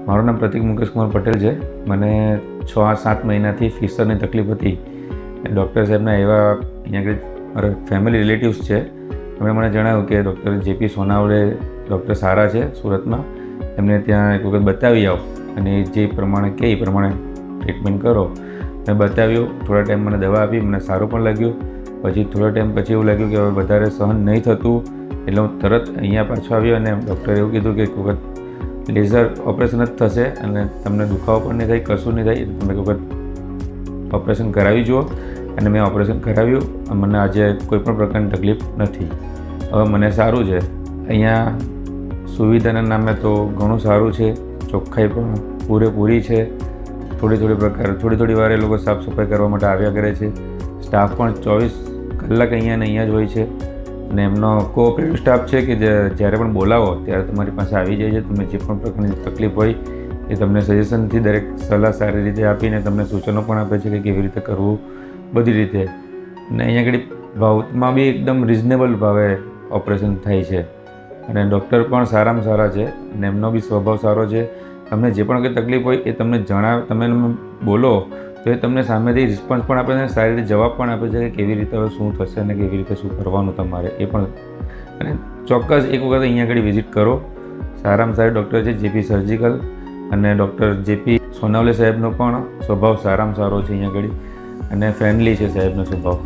મારું નામ પ્રતિક મુકેશ કુમાર પટેલ છે. મને 6-7 મહિનાથી ફિશરની તકલીફ હતી. ડૉક્ટર સાહેબના એવા અહીંયા આગળ મારા ફેમિલી રિલેટિવ્સ છે, એમણે મને જણાવ્યું કે ડૉક્ટર જેપી સોનાવડે ડૉક્ટર સારા છે સુરતમાં, એમને ત્યાં એક વખત બતાવી આવો અને જે પ્રમાણે કહે એ પ્રમાણે ટ્રીટમેન્ટ કરો. મેં બતાવ્યું, થોડા ટાઈમ મને દવા આપી, મને સારું પણ લાગ્યું. પછી થોડા ટાઈમ પછી એવું લાગ્યું કે હવે વધારે સહન નહીં થતું, એટલે હું તરત અહીંયા પાછો આવ્યો અને ડૉક્ટરે એવું કીધું કે એક વખત લેઝર ઓપરેશન જ થશે અને તમને દુખાવો પણ નહીં થાય, કશું નહીં થાય, એટલે તમે એક વખત ઓપરેશન કરાવી જુઓ. અને મેં ઓપરેશન કરાવ્યું. મને આજે કોઈપણ પ્રકારની તકલીફ નથી. હવે મને સારું છે. અહીંયા સુવિધાના નામે તો ઘણું સારું છે, ચોખ્ખાઈ પણ પૂરેપૂરી છે. થોડી વારે એ લોકો સાફ સફાઈ કરવા માટે આવ્યા કરે છે. સ્ટાફ પણ 24 કલાક અહીંયા ને અહીંયા જ હોય છે અને એમનો કોઓપરેટિવ સ્ટાફ છે કે જ્યારે પણ બોલાવો ત્યારે તમારી પાસે આવી જાય છે. તમને જે પણ પ્રકારની તકલીફ હોય એ તમને સજેશનથી દરેક સલાહ સારી રીતે આપીને તમને સૂચનો પણ આપે છે કે કેવી રીતે કરવું, બધી રીતે. અને અહીંયા આગળ ભાવમાં બી એકદમ રિઝનેબલ ભાવે ઓપરેશન થાય છે અને ડૉક્ટર પણ સારામાં સારા છે અને એમનો બી સ્વભાવ સારો છે. તમને જે પણ કંઈ તકલીફ હોય એ તમને તમે બોલો તો એ તમને સામેથી રિસ્પોન્સ પણ આપે છે, સારી રીતે જવાબ પણ આપે છે કે કેવી રીતે હવે શું થશે અને કેવી રીતે શું કરવાનું તમારે એ પણ. અને ચોક્કસ એક વખત અહીંયા આગળ વિઝિટ કરો. સારામાં સારા ડૉક્ટર છે જેપી સર્જિકલ, અને ડૉક્ટર જેપી સોનાવલે સાહેબનો પણ સ્વભાવ સારામાં સારો છે અહીંયા આગળ અને ફ્રેન્ડલી છે સાહેબનો સ્વભાવ.